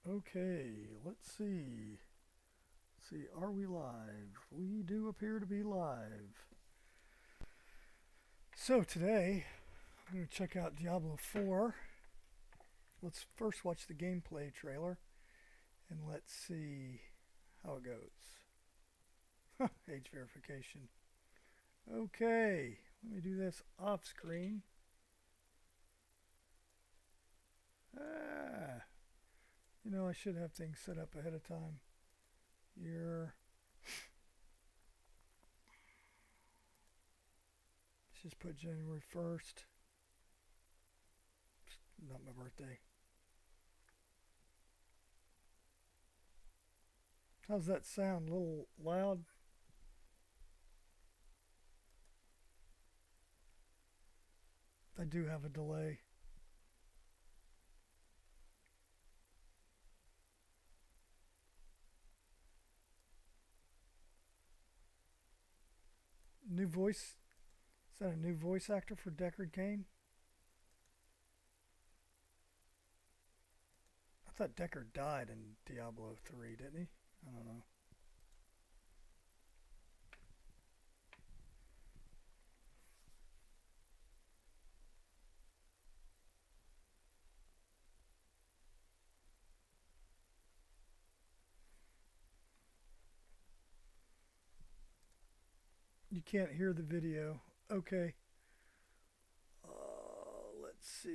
Okay, let's see. Let's see, are we live? We do appear to be live. So today, I'm going to check out Diablo 4. Let's first watch the gameplay trailer and let's see how it goes. Age verification. Okay, let me do this off screen. Ah, I should have things set up ahead of time. Let's just put January 1st. Not my birthday. How's that sound? A little loud? I do have a delay. New voice? Is that a new voice actor for Deckard Cain? I thought Deckard died in Diablo 3, didn't he? I don't know. You can't hear the video. Okay. Let's see.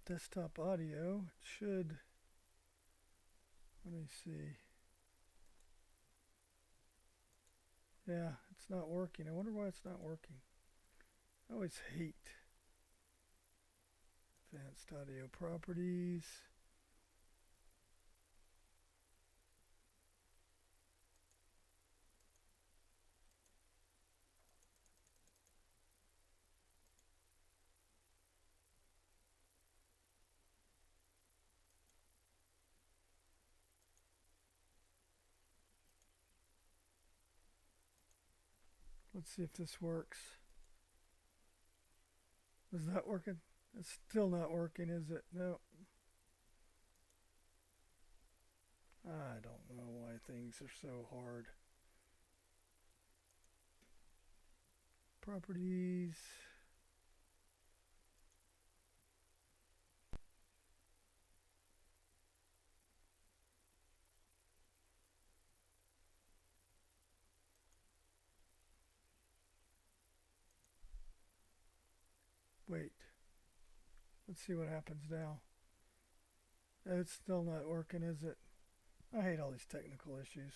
Desktop audio. It should. Let me see. Yeah, it's not working. I wonder why it's not working. I always hate advanced audio properties. Let's see if this works. Is that working? It's still not working, is it? No. I don't know why things are so hard. Properties. Wait. Let's see what happens now. It's still not working, is it? I hate all these technical issues.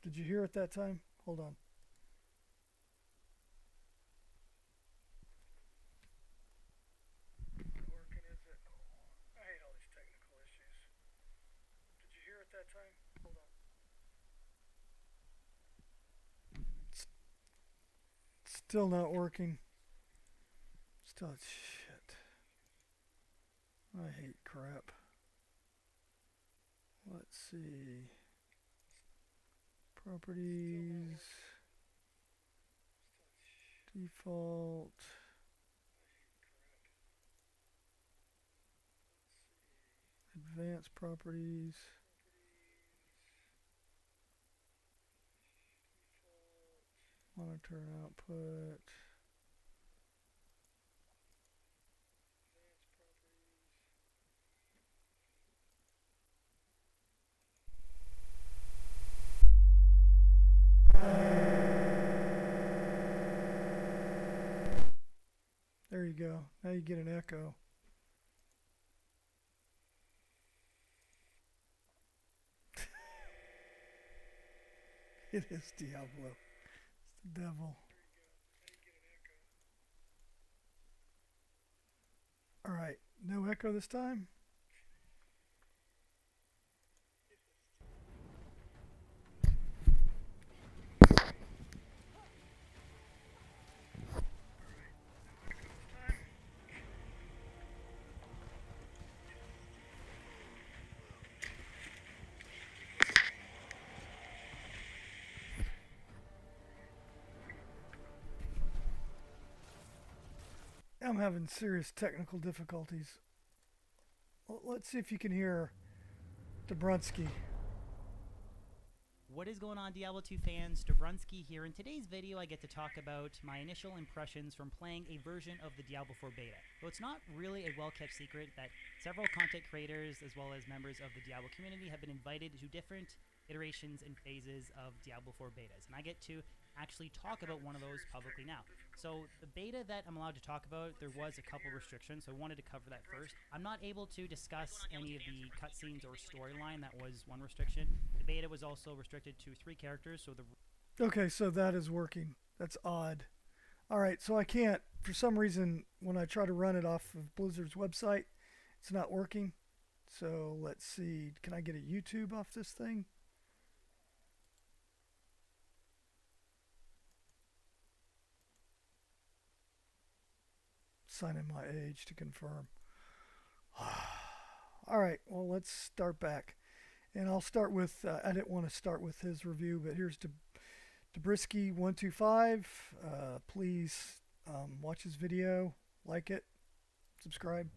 Did you hear it that time? Hold on. Not working, is it? I hate all these technical issues. Did you hear it that time? Hold on. Still not working. Still shit. I hate crap. Let's see. Properties. Default. Advanced properties. Monitor and output. There you go. Now you get an echo. It is Diablo. It's the devil. Alright, no echo this time? I'm having serious technical difficulties. Let's see if you can hear Dobrunsky. What is going on, Diablo 2 fans? Dobrunsky here. In today's video, I get to talk about my initial impressions from playing a version of the Diablo 4 beta. Though it's not really a well-kept secret that several content creators, as well as members of the Diablo community, have been invited to different iterations and phases of Diablo 4 betas. And I get to actually talk about one of those publicly now. So the beta that I'm allowed to talk about, there was a couple restrictions, so I wanted to cover that first. I'm not able to discuss any of the cutscenes or storyline. That was one restriction. The beta was also restricted to 3 characters, so the... Okay, so that is working. That's odd. Alright, so I can't, for some reason, when I try to run it off of Blizzard's website, it's not working. So let's see, can I get a YouTube off this thing? Sign in my age to confirm. Alright, well, let's start back. And I'll start with, I didn't want to start with his review, but here's Dobrisky125. Please watch his video, like it, subscribe.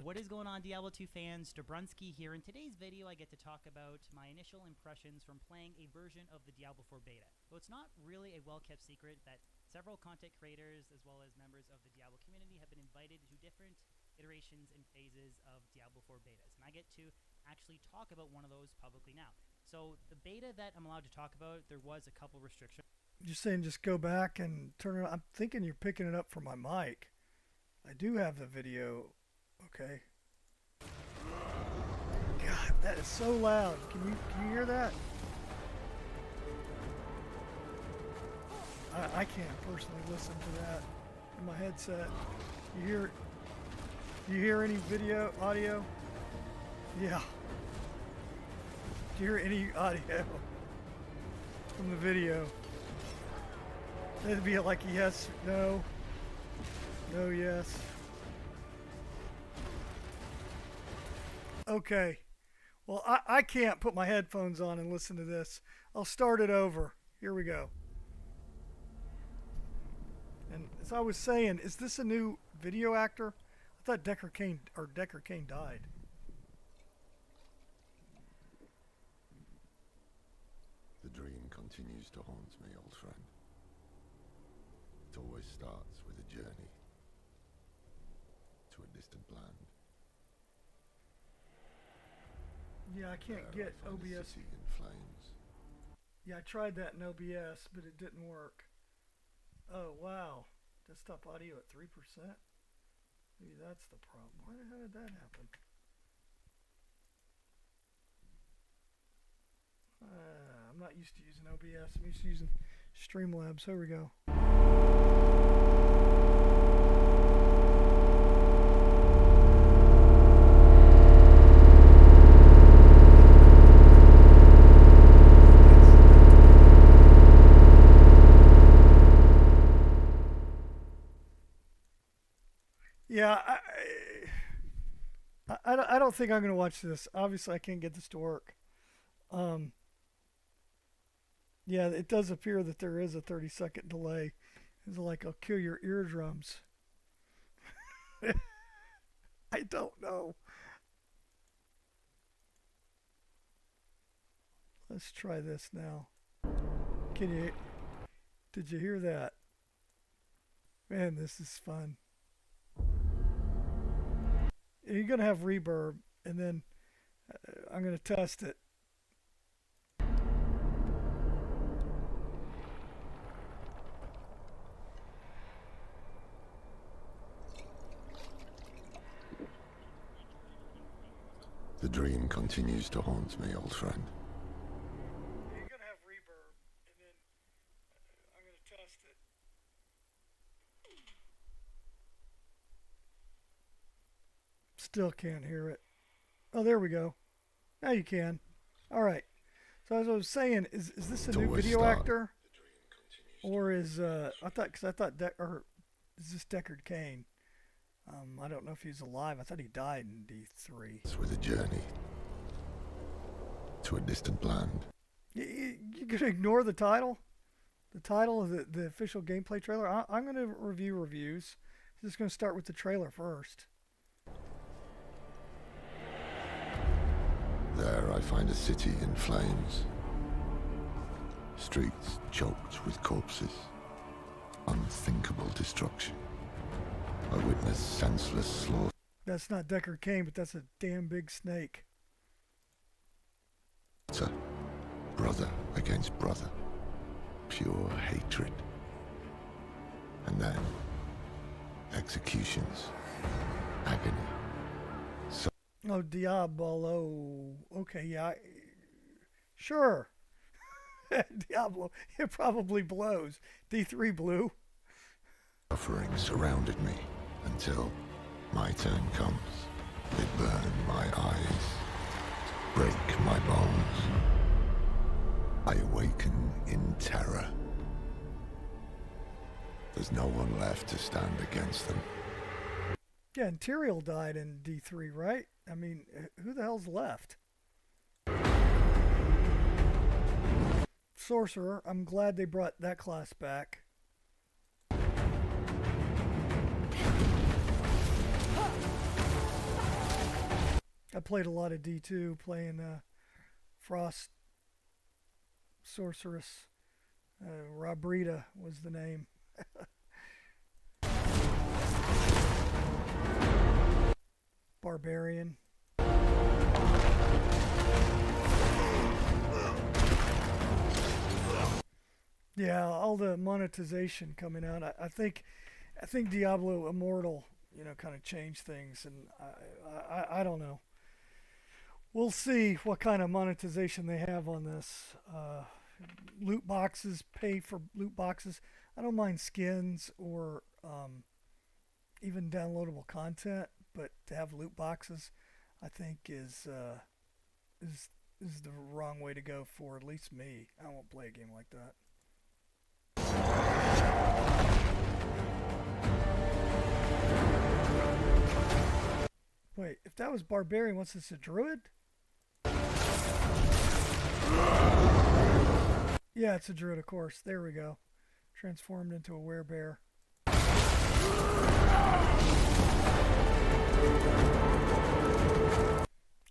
What is going on, Diablo 2 fans? Dobrunsky here. In today's video, I get to talk about my initial impressions from playing a version of the Diablo 4 beta. Though it's not really a well-kept secret that several content creators, as well as members of the Diablo community, have been invited to different iterations and phases of Diablo 4 betas. And I get to actually talk about one of those publicly now. So the beta that I'm allowed to talk about, there was a couple restrictions. You're saying just go back and turn it on. I'm thinking you're picking it up from my mic. I do have the video. Okay. God, that is so loud. Can you hear that? I can't personally listen to that in my headset. You hear any video audio? Yeah. Do you hear any audio from the video? That'd be like yes, no, no, yes. Okay. Well, I can't put my headphones on and listen to this. I'll start it over. Here we go. And as I was saying, is this a new video actor? I thought Deckard Cain died. The dream continues to haunt me, old friend. It always starts with a journey to a distant land. Yeah, I can't get OBS. In flames. Yeah, I tried that in OBS, but it didn't work. Oh, wow. Desktop audio at 3%? Maybe that's the problem. Why the hell did that happen? I'm not used to using OBS. I'm used to using Streamlabs. Here we go. Yeah, I don't think I'm going to watch this. Obviously, I can't get this to work. Yeah, it does appear that there is a 30-second delay. It's like, I'll kill your eardrums. I don't know. Let's try this now. Did you hear that? Man, this is fun. You're going to have reverb, and then I'm going to test it. The dream continues to haunt me, old friend. You're going to have reverb, and then I'm going to test it. Still can't hear it. Oh, there we go. Now you can. All right. So as I was saying, is this a new video actor, or is is this Deckard Cain? I don't know if he's alive. I thought he died in D3. It's with a journey to a distant land. You could ignore the title. The title of the official gameplay trailer. I'm going to review reviews. I'm just going to start with the trailer first. There I find a city in flames. Streets choked with corpses. Unthinkable destruction. I witness senseless slaughter. That's not Deckard Cain, but that's a damn big snake. Brother against brother. Pure hatred. And then executions. Agony. Oh, Diablo. Okay, yeah. Sure. Diablo. It probably blows. D3 blew. Suffering surrounded me until my turn comes. They burn my eyes, break my bones. I awaken in terror. There's no one left to stand against them. Yeah, and Tyrael died in D3, right? I mean, who the hell's left? Sorcerer. I'm glad they brought that class back. I played a lot of D2, playing Frost Sorceress. Robrita was the name. Barbarian. Yeah, all the monetization coming out. I think Diablo Immortal, kind of changed things, and I don't know. We'll see what kind of monetization they have on this. Loot boxes, pay for loot boxes. I don't mind skins or even downloadable content, but to have loot boxes, I think is the wrong way to go for at least me. I won't play a game like that. Wait, if that was Barbarian, what's this, a druid? Yeah, it's a druid, of course. There we go. Transformed into a werebear.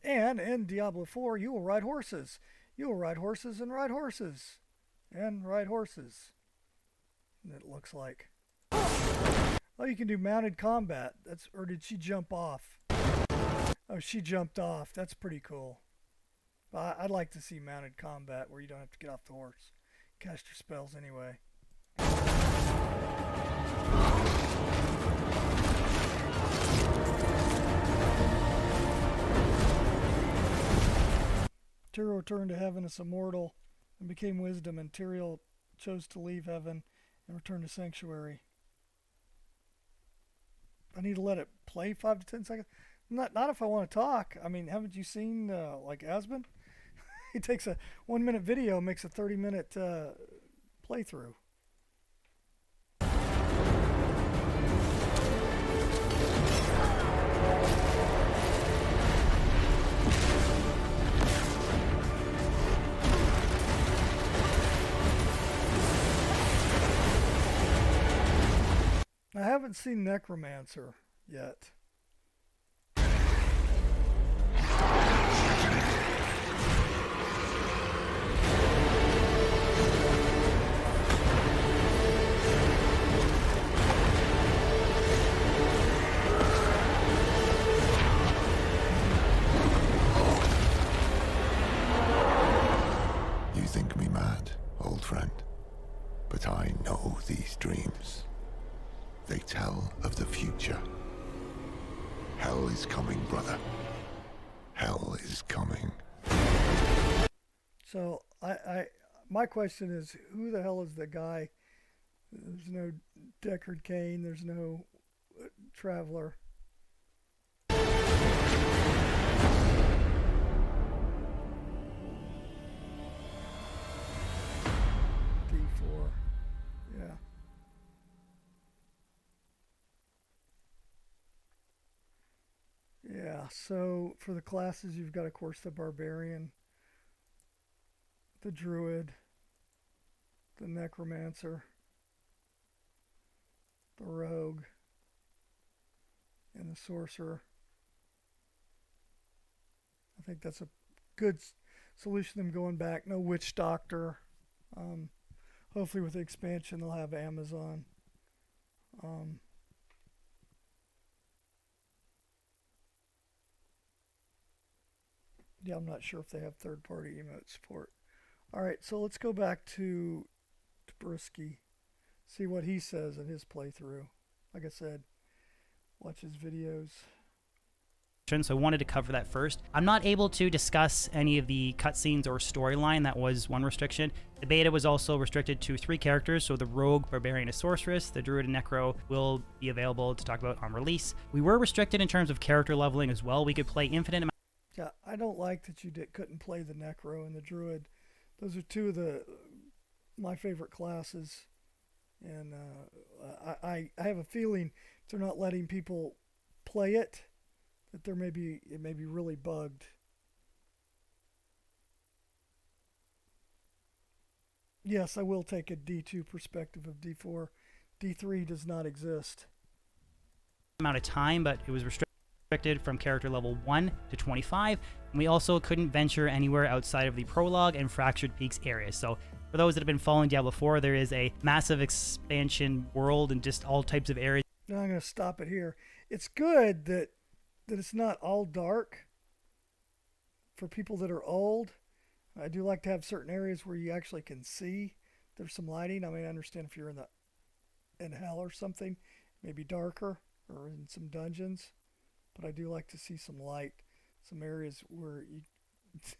And in Diablo IV, you will ride horses. You will ride horses and ride horses. And ride horses. It looks like. Oh, you can do mounted combat. Or did she jump off? Oh, she jumped off. That's pretty cool. I'd like to see mounted combat where you don't have to get off the horse. Cast your spells anyway. Tyrael returned to heaven as immortal and became wisdom, and Tyrael chose to leave heaven and return to sanctuary. I need to let it play 5 to 10 seconds. Not if I want to talk. I mean, haven't you seen like Asbin? He takes a 1-minute video, makes a 30-minute playthrough. I haven't seen Necromancer yet. You think me mad, old friend, but I know these dreams. They tell of the future. Hell is coming, brother. Hell is coming. So my question is, who the hell is the guy? There's no Deckard Cain. There's no Traveler. D4. Yeah. Yeah, so for the classes, you've got, of course, the Barbarian, the Druid, the necromancer, the rogue, and the sorcerer. I think that's a good solution. Them going back. No witch doctor. Hopefully with the expansion they'll have Amazon. Yeah, I'm not sure if they have third-party emote support. All right, so let's go back to Brisky, see what he says in his playthrough. Like I said, watch his videos. So I wanted to cover that first. I'm not able to discuss any of the cutscenes or storyline. That was one restriction. The beta was also restricted to 3 characters, so the rogue, barbarian, and sorceress. The druid and necro will be available to talk about on release. We were restricted in terms of character leveling as well. We could play infinite amounts. Yeah, I don't like that you couldn't play the necro and the druid. Those are 2 of my favorite classes, and I have a feeling if they're not letting people play it, that it may be really bugged. Yes, I will take a D2 perspective of D4. D3 does not exist. Amount of time, but it was restricted from character level 1 to 25. And we also couldn't venture anywhere outside of the prologue and Fractured Peaks areas. So for those that have been following Diablo 4, there is a massive expansion world and just all types of areas. Now I'm going to stop it here. It's good that it's not all dark for people that are old. I do like to have certain areas where you actually can see there's some lighting. I mean, I understand if you're in hell or something, maybe darker, or in some dungeons, but I do like to see some light, some areas where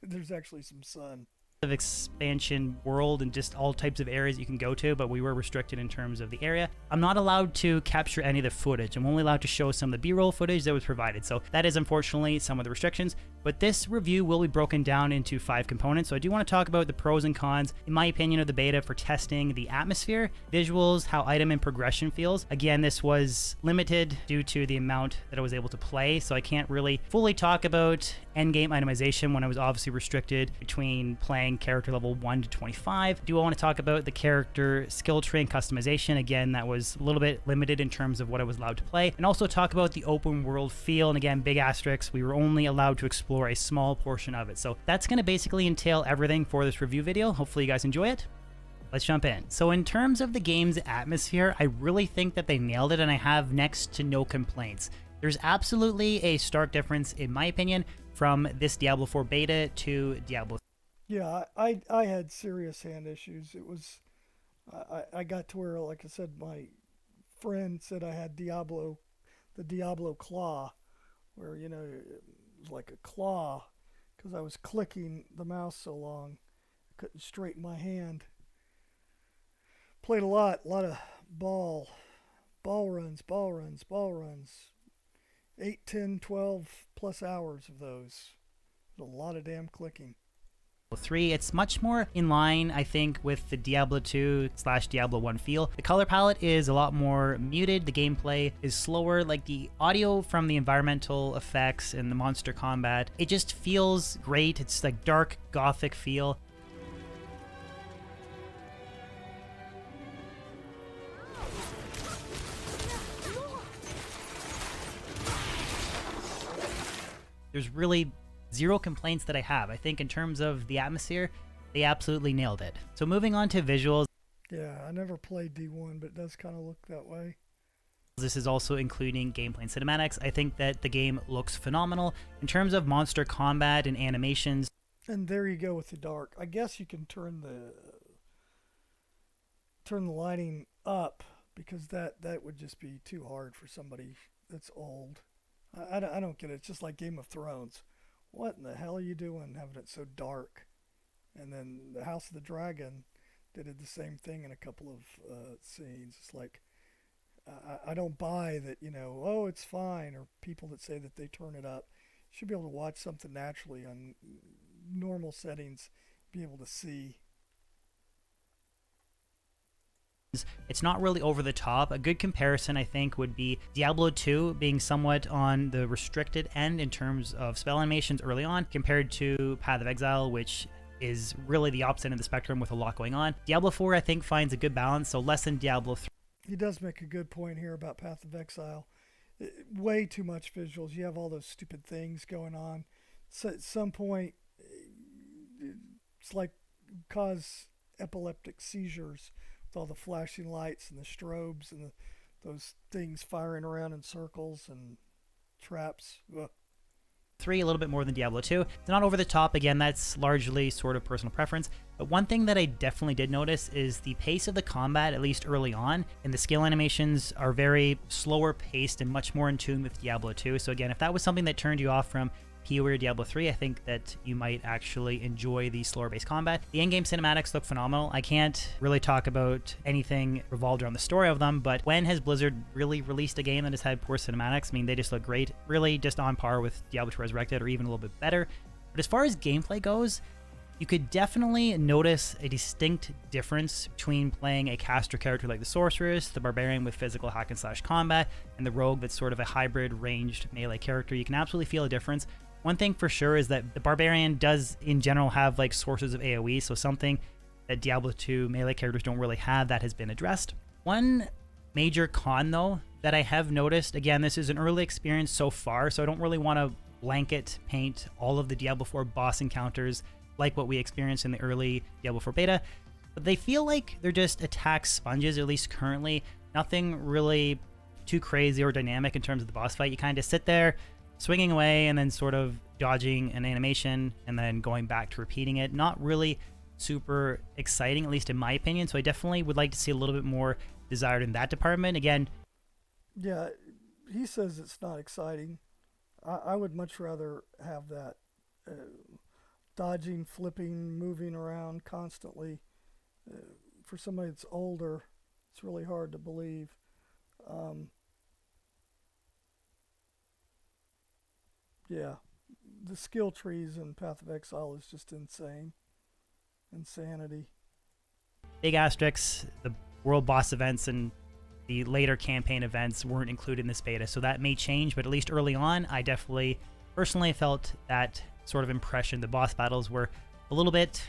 there's actually some sun. Of expansion world and just all types of areas you can go to, but we were restricted in terms of the area. I'm not allowed to capture any of the footage. I'm only allowed to show some of the B-roll footage that was provided. So that is unfortunately some of the restrictions, but this review will be broken down into 5 components. So I do want to talk about the pros and cons, in my opinion, of the beta for testing the atmosphere, visuals, how item and progression feels. Again, this was limited due to the amount that I was able to play, so I can't really fully talk about endgame itemization when I was obviously restricted between playing character level 1 to 25. Do I want to talk about the character skill tree and customization? Again, that was a little bit limited in terms of what I was allowed to play. And also talk about the open world feel. And again, big asterisks, we were only allowed to explore a small portion of it. So that's going to basically entail everything for this review video. Hopefully you guys enjoy it. Let's jump in. So in terms of the game's atmosphere, I really think that they nailed it and I have next to no complaints. There's absolutely a stark difference, in my opinion, from this Diablo 4 beta to Diablo. Yeah, I had serious hand issues. It was, I got to where, like I said, my friend said I had the Diablo claw, where, you know, it was like a claw, because I was clicking the mouse so long, I couldn't straighten my hand. Played a lot of ball runs, 8, 10, 12 plus hours of those. A lot of damn clicking. 3, it's much more in line, I think, with the Diablo 2 / Diablo 1 feel. The color palette is a lot more muted, the gameplay is slower, like the audio from the environmental effects and the monster combat, it just feels great. It's like dark gothic feel. There's really zero complaints that I have. I think in terms of the atmosphere, they absolutely nailed it. So moving on to visuals. Yeah, I never played D1, but it does kind of look that way. This is also including gameplay and cinematics. I think that the game looks phenomenal. In terms of monster combat and animations. And there you go with the dark. I guess you can turn the lighting up, because that would just be too hard for somebody that's old. I don't get it. It's just like Game of Thrones. What in the hell are you doing having it so dark? And then the House of the Dragon, they did the same thing in a couple of scenes. It's like, I don't buy that, you know, oh, it's fine, or people that say that they turn it up. You should be able to watch something naturally on normal settings, be able to see. It's not really over the top. A good comparison, I think, would be Diablo 2 being somewhat on the restricted end in terms of spell animations early on, compared to Path of Exile, which is really the opposite end of the spectrum with a lot going on. Diablo 4, I think, finds a good balance, so less than Diablo 3. He does make a good point here about Path of Exile. Way too much visuals. You have all those stupid things going on. So at some point, it's like cause epileptic seizures with all the flashing lights and the strobes and those things firing around in circles and traps. Ugh. 3 a little bit more than Diablo 2. It's not over the top. Again, that's largely sort of personal preference. But one thing that I definitely did notice is the pace of the combat, at least early on, and the skill animations are very slower paced and much more in tune with Diablo 2. So again, if that was something that turned you off from PoE or Diablo 3, I think that you might actually enjoy the slower based combat. The in-game cinematics look phenomenal. I can't really talk about anything revolved around the story of them, but when has Blizzard really released a game that has had poor cinematics? I mean, they just look great. Really just on par with Diablo 2 Resurrected or even a little bit better. But as far as gameplay goes, you could definitely notice a distinct difference between playing a caster character like the Sorceress, the Barbarian with physical hack and slash combat, and the Rogue that's sort of a hybrid ranged melee character. You can absolutely feel a difference. One thing for sure is that the Barbarian does in general have like sources of AoE, so something that Diablo 2 melee characters don't really have that has been addressed. One major con though that I have noticed, again, this is an early experience so far, so I don't really want to blanket paint all of the Diablo 4 boss encounters like what we experienced in the early Diablo 4 beta, but they feel like they're just attack sponges, at least currently. Nothing really too crazy or dynamic in terms of the boss fight. You kind of sit there, swinging away and then sort of dodging an animation and then going back to repeating it. Not really super exciting, at least in my opinion. So I definitely would like to see a little bit more desired in that department. Again, yeah, he says it's not exciting. I would much rather have that dodging, flipping, moving around constantly. For somebody that's older, it's really hard to believe. Yeah, the skill trees in Path of Exile is just insane. Insanity. Big asterisks, the world boss events and the later campaign events weren't included in this beta, so that may change, but at least early on, I definitely personally felt that sort of impression. The boss battles were a little bit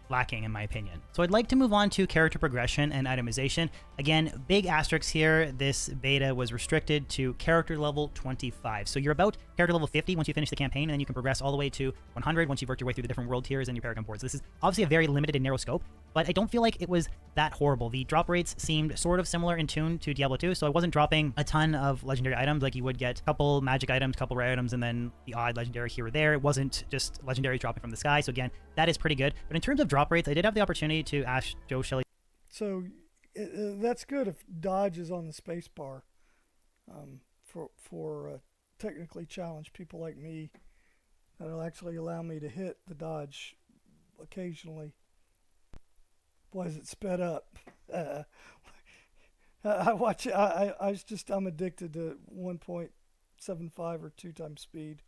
lacking in my opinion. So I'd like to move on to character progression and itemization. Again, big asterisks here. This beta was restricted to character level 25. So you're about character level 50 once you finish the campaign, and then you can progress all the way to 100 once you've worked your way through the different world tiers and your Paragon boards. This is obviously a very limited and narrow scope, but I don't feel like it was that horrible. The drop rates seemed sort of similar in tune to Diablo 2, so I wasn't dropping a ton of legendary items. Like you would get a couple magic items, a couple rare items, and then the odd legendary here or there. It wasn't just legendary dropping from the sky, so again, that is pretty good. But in terms of drop rates, I did have the opportunity to ask Joe Shelley. So that's good if dodge is on the space bar for technically challenged people like me. That'll actually allow me to hit the dodge occasionally. Boy, is it sped up. I watch it. I'm addicted to 1.75 or 2 times speed.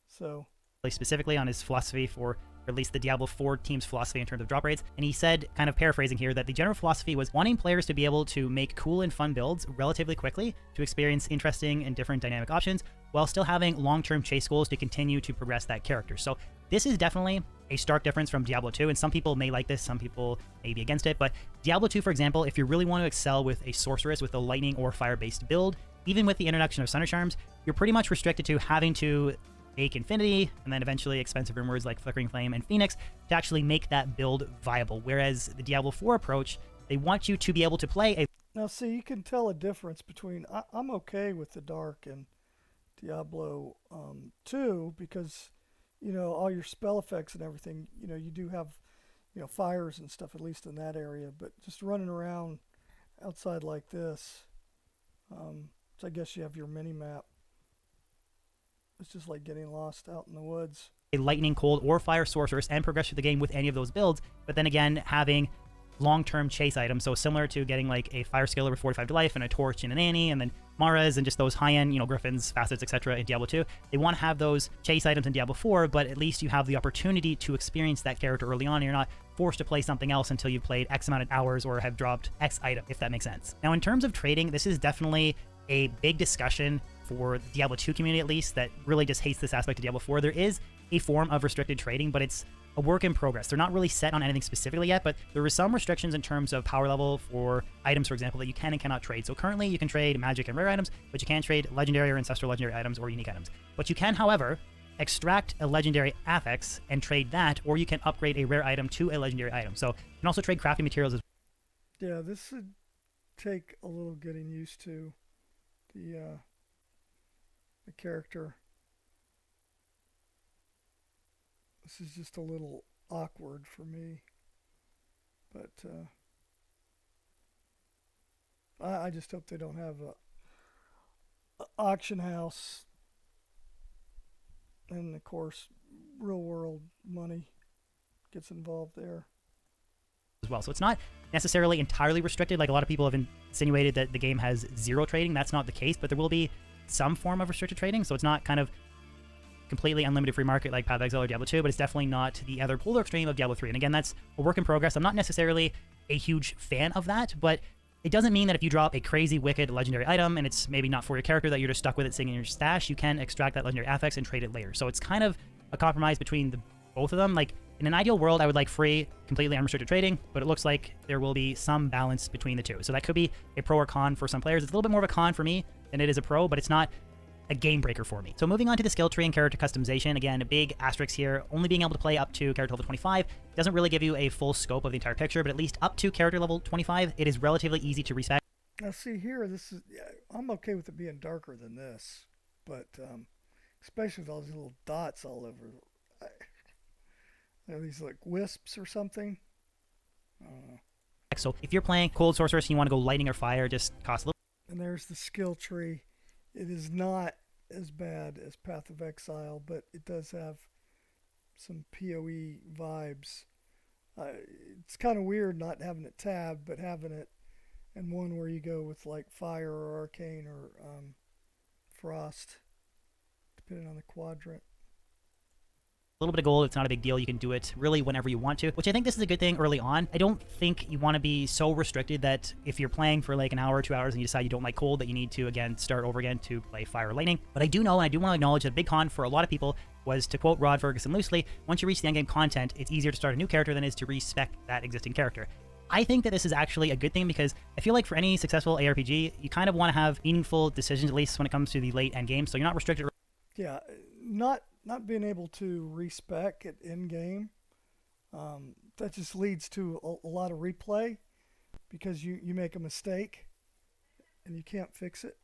So specifically on his philosophy for at least the Diablo 4 team's philosophy in terms of drop rates, and he said, kind of paraphrasing here, that the general philosophy was wanting players to be able to make cool and fun builds relatively quickly to experience interesting and different dynamic options while still having long-term chase goals to continue to progress that character. So this is definitely a stark difference from Diablo 2, and some people may like this, some people may be against it, but Diablo 2, for example, if you really want to excel with a sorceress with a lightning or fire-based build, even with the introduction of Thunder Charms, you're pretty much restricted to having to make Infinity, and then eventually expensive rumors like Flickering Flame and Phoenix to actually make that build viable. Whereas the Diablo 4 approach, they want you to be able to play a... Now see, you can tell a difference between... I'm okay with the Dark and Diablo 2 because, you know, all your spell effects and everything, you know, you do have, you know, fires and stuff, at least in that area, but just running around outside like this, so I guess you have your mini-map. It's just like getting lost out in the woods. A lightning, cold, or fire sorceress and progress through the game with any of those builds, but then again, having long-term chase items, so similar to getting like a fire scaler with 45 to life and a torch and an Annie, and then Maras and just those high-end, you know, griffins, facets, etc. in Diablo 2. They want to have those chase items in Diablo 4, but at least you have the opportunity to experience that character early on, and you're not forced to play something else until you've played X amount of hours or have dropped X item, if that makes sense. Now, in terms of trading, this is definitely a big discussion for the Diablo 2 community, at least, that really just hates this aspect of Diablo 4. There is a form of restricted trading, but it's a work in progress. They're not really set on anything specifically yet, but there are some restrictions in terms of power level for items, for example, that you can and cannot trade. So currently you can trade magic and rare items, but you can't trade legendary or ancestral legendary items or unique items. But you can, however, extract a legendary affix and trade that, or you can upgrade a rare item to a legendary item. So you can also trade crafting materials as Yeah, this would take a little getting used to. The character. This is just a little awkward for me, but I just hope they don't have a auction house, and of course, real world money gets involved there. well. So it's not necessarily entirely restricted. Like a lot of people have insinuated that the game has zero trading. That's not the case, but there will be some form of restricted trading. So it's not kind of completely unlimited free market like Path of Exile or Diablo 2, but it's definitely not the other polar extreme of Diablo 3. And again, that's a work in progress. I'm not necessarily a huge fan of that, but it doesn't mean that if you drop a crazy, wicked legendary item and it's maybe not for your character, that you're just stuck with it sitting in your stash. You can extract that legendary affix and trade it later. So it's kind of a compromise between both of them. Like in an ideal world, I would like free, completely unrestricted trading, but it looks like there will be some balance between the two. So that could be a pro or con for some players. It's a little bit more of a con for me than it is a pro, but it's not a game breaker for me. So moving on to the skill tree and character customization, again, a big asterisk here, only being able to play up to character level 25 doesn't really give you a full scope of the entire picture, but at least up to character level 25, it is relatively easy to respec. Now see here, this is, yeah, I'm okay with it being darker than this, but especially with all these little dots all over. Are these like wisps or something? I don't know. So if you're playing cold sorceress and you want to go lightning or fire, just cost a little. And there's the skill tree. It is not as bad as Path of Exile, but it does have some PoE vibes. It's kind of weird not having it tabbed, but having it in one where you go with like fire or arcane or frost, depending on the quadrant. A little bit of gold, it's not a big deal. You can do it really whenever you want to, which I think this is a good thing early on. I don't think you want to be so restricted that if you're playing for like an hour or 2 hours and you decide you don't like cold, that you need to, again, start over again to play fire or lightning. But I do know, and I do want to acknowledge that a big con for a lot of people was, to quote Rod Ferguson loosely, once you reach the endgame content, it's easier to start a new character than it is to respec that existing character. I think that this is actually a good thing because I feel like for any successful ARPG, you kind of want to have meaningful decisions, at least when it comes to the late end game, so you're not restricted. Yeah, not being able to respec at end game, that just leads to a lot of replay because you make a mistake and you can't fix it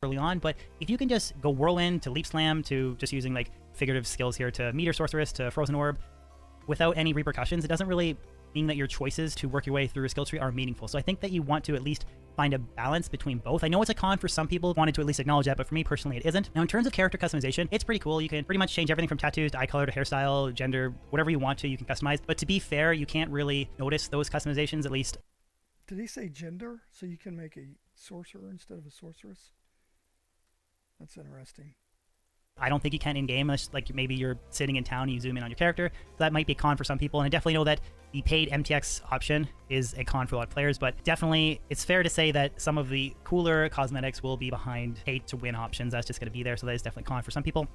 Early on, but if you can just go whirlwind to leap slam to just using like figurative skills here to meteor sorceress to frozen orb without any repercussions, it doesn't really mean that your choices to work your way through a skill tree are meaningful. So I think that you want to at least find a balance between both. I know it's a con for some people, wanted to at least acknowledge that, but for me personally it isn't. Now in terms of character customization, it's pretty cool. You can pretty much change everything from tattoos to eye color to hairstyle, gender, whatever you want to, you can customize. But to be fair, you can't really notice those customizations, at least. Did he say gender? So you can make a sorcerer instead of a sorceress? That's interesting. I don't think you can in-game unless like maybe you're sitting in town and you zoom in on your character. So that might be a con for some people, and I definitely know that the paid MTX option is a con for a lot of players, but definitely it's fair to say that some of the cooler cosmetics will be behind paid to win options. That's just going to be there, so that is definitely a con for some people.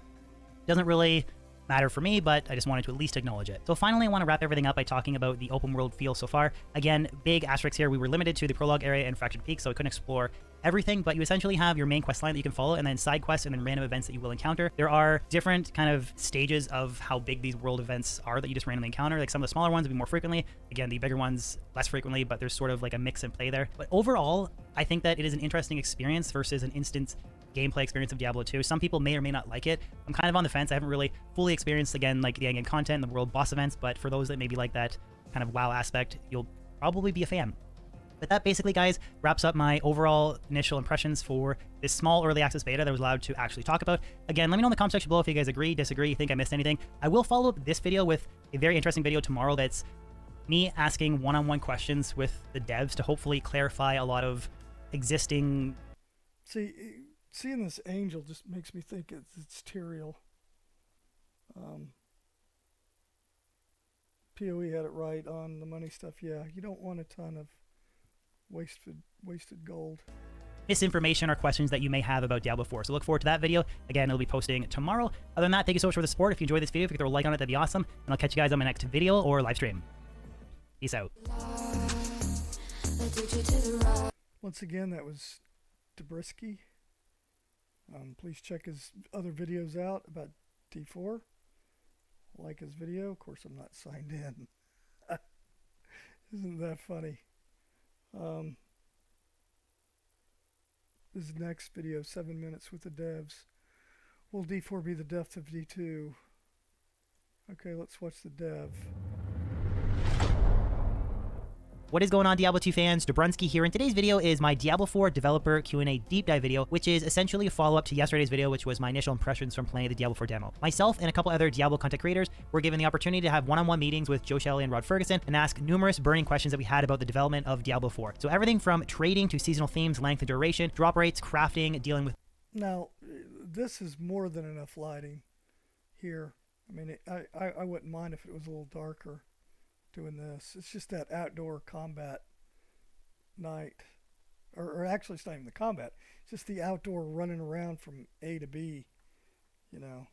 Doesn't really matter for me, but I just wanted to at least acknowledge it. So finally, I want to wrap everything up by talking about the open world feel so far. Again, big asterisks here. We were limited to the prologue area and Fractured Peak, so we couldn't explore everything, but you essentially have your main quest line that you can follow and then side quests and then random events that you will encounter. There are different kind of stages of how big these world events are that you just randomly encounter. Like some of the smaller ones will be more frequently. Again, the bigger ones less frequently, but there's sort of like a mix and play there. But overall, I think that it is an interesting experience versus an instant gameplay experience of Diablo 2. Some people may or may not like it. I'm kind of on the fence. I haven't really fully experienced, again, like the endgame content and the world boss events, but for those that maybe like that kind of WoW aspect, you'll probably be a fan. But that basically, guys, wraps up my overall initial impressions for this small early access beta that I was allowed to actually talk about. Again, let me know in the comment section below if you guys agree, disagree, think I missed anything. I will follow up this video with a very interesting video tomorrow that's me asking one-on-one questions with the devs to hopefully clarify a lot of existing... See, seeing this angel just makes me think it's Tyrael. PoE had it right on the money stuff. Yeah, you don't want a ton of wasted gold. misinformation or questions that you may have about Diablo 4. So look forward to that video. Again, it'll be posting tomorrow. Other than that, thank you so much for the support. If you enjoyed this video, if you could throw a like on it, that'd be awesome. And I'll catch you guys on my next video or live stream. Peace out. Once again, that was Dabrisky. Please check his other videos out about D4. Like his video. Of course, I'm not signed in. Isn't that funny? This next video, 7 minutes with the devs. Will D4 be the death of D2? Okay, let's watch the dev. What is going on, Diablo 2 fans? Dabrunsky here, and today's video is my Diablo 4 developer Q&A deep dive video, which is essentially a follow-up to yesterday's video, which was my initial impressions from playing the Diablo 4 demo. Myself and a couple other Diablo content creators were given the opportunity to have one-on-one meetings with Joe Shelley and Rod Ferguson and ask numerous burning questions that we had about the development of Diablo 4. So everything from trading to seasonal themes, length and duration, drop rates, crafting, dealing with... Now, this is more than enough lighting here. I mean, I wouldn't mind if it was a little darker. Doing this, it's just that outdoor combat night, or actually it's not even the combat, it's just the outdoor running around from A to B, you know.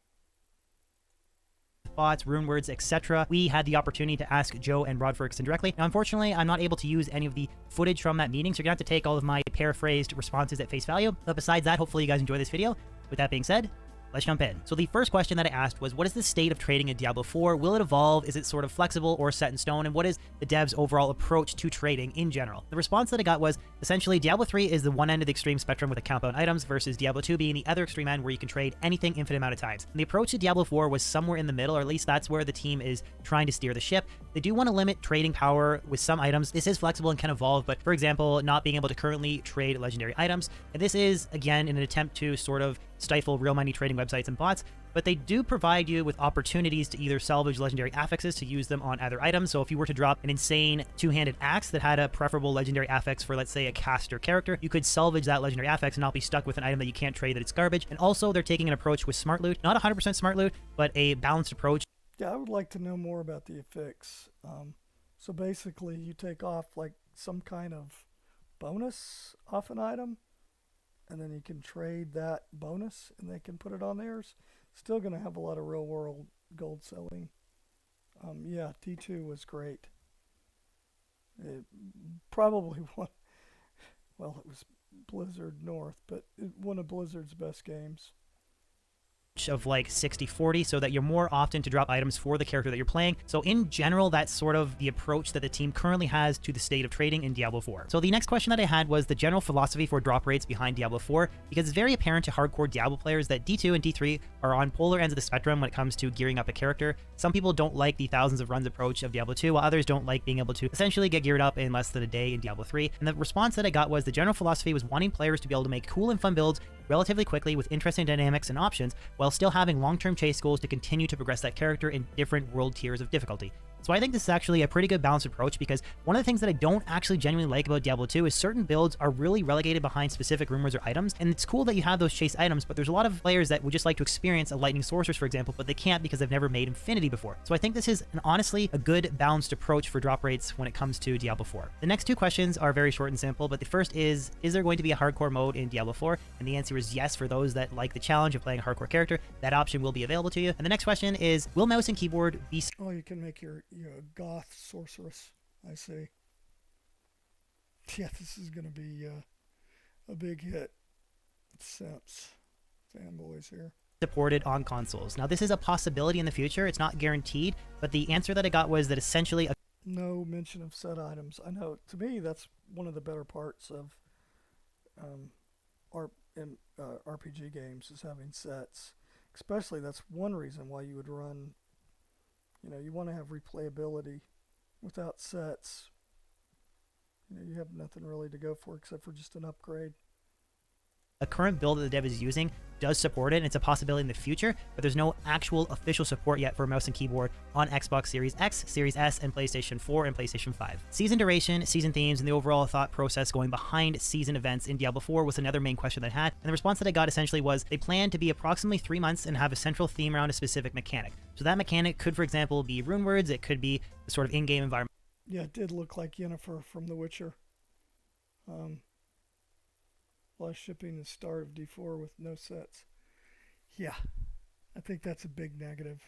Bots, rune words, etc. We had the opportunity to ask Joe and Rod Ferguson directly. Now, unfortunately, I'm not able to use any of the footage from that meeting, so you're gonna have to take all of my paraphrased responses at face value. But besides that, hopefully you guys enjoy this video. With that being said, let's jump in. So the first question that I asked was, what is the state of trading in Diablo 4? Will it evolve? Is it sort of flexible or set in stone? And what is the devs' overall approach to trading in general? The response that I got was, essentially, Diablo 3 is the one end of the extreme spectrum with account-bound items versus Diablo 2 being the other extreme end where you can trade anything infinite amount of times. And the approach to Diablo 4 was somewhere in the middle, or at least that's where the team is trying to steer the ship. They do want to limit trading power with some items. This is flexible and can evolve, but for example, not being able to currently trade legendary items. And this is, again, in an attempt to sort of stifle real money trading websites and bots, but they do provide you with opportunities to either salvage legendary affixes to use them on other items. So if you were to drop an insane two-handed axe that had a preferable legendary affix for, let's say, a caster character, you could salvage that legendary affix and not be stuck with an item that you can't trade that it's garbage. And also, they're taking an approach with smart loot, not 100% smart loot, but a balanced approach. Yeah, I would like to know more about the affix. So basically, you take off like some kind of bonus off an item, and then you can trade that bonus and they can put it on theirs. Still going to have a lot of real world gold selling. Yeah, D2 was great. It probably won, well, it was Blizzard North, but one of Blizzard's best games. Of like 60-40 so that you're more often to drop items for the character that you're playing. So in general, that's sort of the approach that the team currently has to the state of trading in Diablo 4. So the next question that I had was the general philosophy for drop rates behind Diablo 4, because it's very apparent to hardcore Diablo players that D2 and D3 are on polar ends of the spectrum when it comes to gearing up a character. Some people don't like the thousands of runs approach of Diablo 2, while others don't like being able to essentially get geared up in less than a day in Diablo 3. And the response that I got was the general philosophy was wanting players to be able to make cool and fun builds relatively quickly with interesting dynamics and options, while still having long-term chase goals to continue to progress that character in different world tiers of difficulty. So I think this is actually a pretty good balanced approach, because one of the things that I don't actually genuinely like about Diablo 2 is certain builds are really relegated behind specific rumors or items, and it's cool that you have those chase items, but there's a lot of players that would just like to experience a lightning sorceress, for example, but they can't because they've never made Infinity before. So I think this is honestly a good balanced approach for drop rates when it comes to Diablo 4. The next two questions are very short and simple, but the first is there going to be a hardcore mode in Diablo 4? And the answer is yes. For those that like the challenge of playing a hardcore character, that option will be available to you. And the next question is, will mouse and keyboard be... Oh, you can make your goth sorceress, I see. Yeah, this is going to be a big hit. Sense. Fanboys here. Supported on consoles. Now, this is a possibility in the future. It's not guaranteed, but the answer that I got was that essentially... No mention of set items. I know, to me, that's one of the better parts of RPG games, is having sets. Especially, that's one reason why you would run, you want to have replayability. Without sets, you have nothing really to go for except for just an upgrade. A current build that the dev is using does support it, and it's a possibility in the future, but there's no actual official support yet for mouse and keyboard on Xbox Series X, Series S, and PlayStation 4 and PlayStation 5. Season duration, season themes, and the overall thought process going behind season events in Diablo 4 was another main question that I had, and the response that I got essentially was they plan to be approximately 3 months and have a central theme around a specific mechanic. So that mechanic could, for example, be rune words, it could be the sort of in-game environment. Yeah, it did look like Yennefer from The Witcher. plus shipping the start of D4 with no sets. Yeah, I think that's a big negative.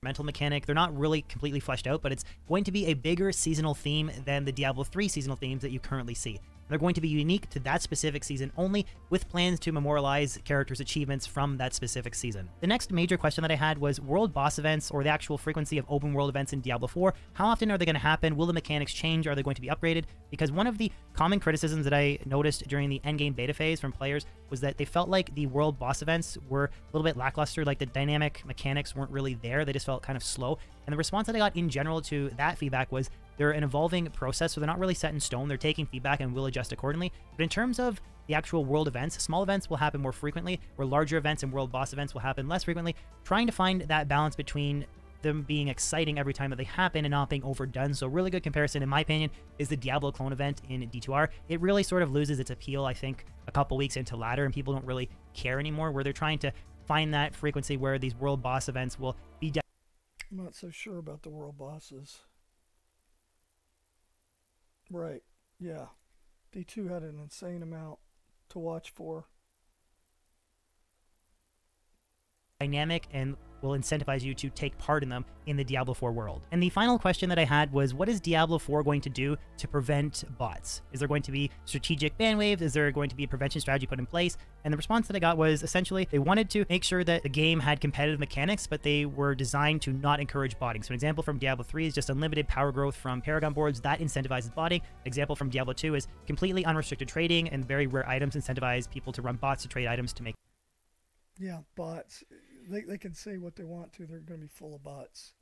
Mental mechanic. They're not really completely fleshed out, but it's going to be a bigger seasonal theme than the Diablo 3 seasonal themes that you currently see. They're going to be unique to that specific season only, with plans to memorialize characters' achievements from that specific season. The next major question that I had was world boss events, or the actual frequency of open world events in Diablo 4. How often are they going to happen? Will the mechanics change? Are they going to be upgraded? Because one of the common criticisms that I noticed during the endgame beta phase from players was that they felt like the world boss events were a little bit lackluster, like the dynamic mechanics weren't really there. They just felt kind of slow. And the response that I got in general to that feedback was they're an evolving process, so they're not really set in stone. They're taking feedback and will adjust accordingly. But in terms of the actual world events, small events will happen more frequently, where larger events and world boss events will happen less frequently, trying to find that balance between them being exciting every time that they happen and not being overdone. So a really good comparison, in my opinion, is the Diablo clone event in D2R. It really sort of loses its appeal, I think, a couple weeks into ladder, and people don't really care anymore, where they're trying to find that frequency where these world boss events will be done. I'm not so sure about the world bosses. Right, yeah. D2 had an insane amount to watch for. Dynamic and will incentivize you to take part in them in the Diablo 4 world. And the final question that I had was, what is Diablo 4 going to do to prevent bots? Is there going to be strategic ban waves? Is there going to be a prevention strategy put in place? And the response that I got was essentially they wanted to make sure that the game had competitive mechanics, but they were designed to not encourage botting. So an example from Diablo 3 is just unlimited power growth from Paragon boards that incentivizes botting. An example from Diablo 2 is completely unrestricted trading, and very rare items incentivize people to run bots to trade items to make. Yeah, bots. They can say what they want to. They're going to be full of bots.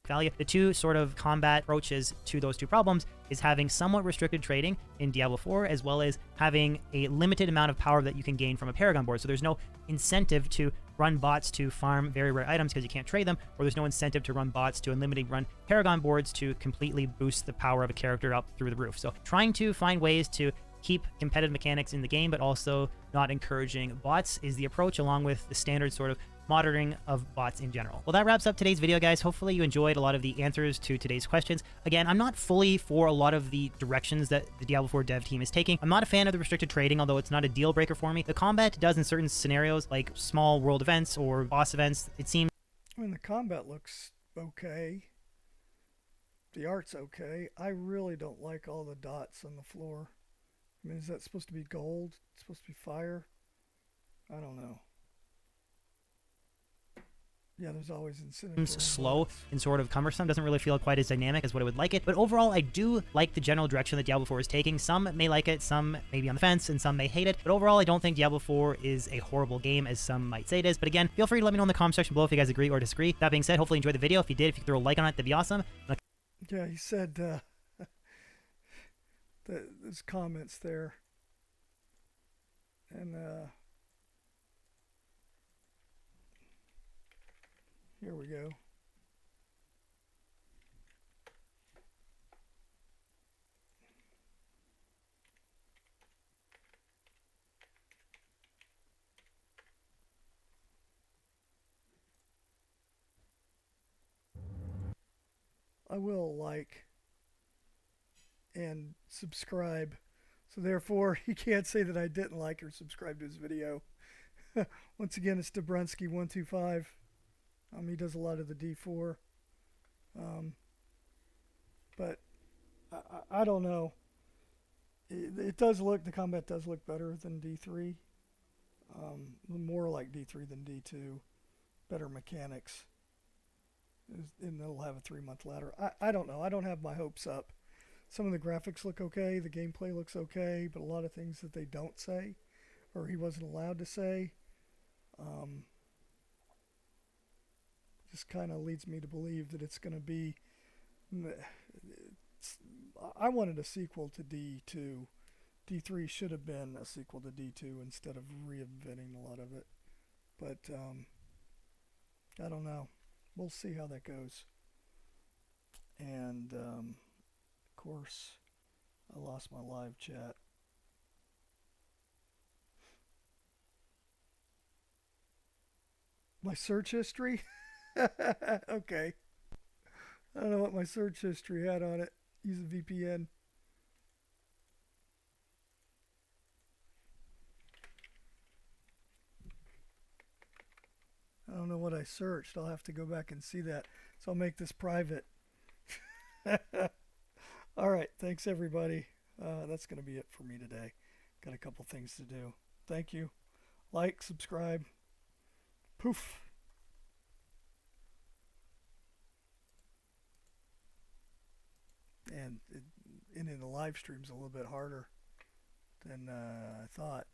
Value. The two sort of combat approaches to those two problems is having somewhat restricted trading in Diablo 4, as well as having a limited amount of power that you can gain from a Paragon board. So there's no incentive to run bots to farm very rare items because you can't trade them, or there's no incentive to run bots to unlimited run Paragon boards to completely boost the power of a character up through the roof. So trying to find ways to keep competitive mechanics in the game, but also not encouraging bots is the approach, along with the standard sort of monitoring of bots in general. Well, that wraps up today's video, guys. Hopefully you enjoyed a lot of the answers to today's questions. Again, I'm not fully for a lot of the directions that the Diablo 4 dev team is taking. I'm not a fan of the restricted trading, although it's not a deal breaker for me. The combat does in certain scenarios, like small world events or boss events. It seems I mean, the combat looks okay. The art's okay. I really don't like all the dots on the floor. I mean, is that supposed to be gold? It's supposed to be fire? I don't know. Yeah, there's always incentive. slow and sort of cumbersome. Doesn't really feel quite as dynamic as what I would like it. But overall, I do like the general direction that Diablo 4 is taking. Some may like it, some may be on the fence, and some may hate it. But overall, I don't think Diablo 4 is a horrible game, as some might say it is. But again, feel free to let me know in the comment section below if you guys agree or disagree. That being said, hopefully you enjoyed the video. If you did, if you could throw a like on it, that'd be awesome. Yeah, he said there's comments there. And here we go. I will like and subscribe. So therefore, he can't say that I didn't like or subscribe to his video. Once again, it's Dobrunsky125. He does a lot of the D4. But I don't know. It does look, the combat does look better than D3. More like D3 than D2. Better mechanics. And it'll have a 3-month ladder. I don't know. I don't have my hopes up. Some of the graphics look okay. The gameplay looks okay. But a lot of things that they don't say, or he wasn't allowed to say, just kind of leads me to believe that it's going to be... I wanted a sequel to D2. D3 should have been a sequel to D2 instead of reinventing a lot of it. But I don't know. We'll see how that goes. And of course, I lost my live chat. My search history? Okay. I don't know what my search history had on it. Use a VPN. I searched. I'll have to go back and see that. So I'll make this private. All right. Thanks, everybody. That's going to be it for me today. Got a couple things to do. Thank you. Like, subscribe. Poof. And in the live stream's a little bit harder than I thought.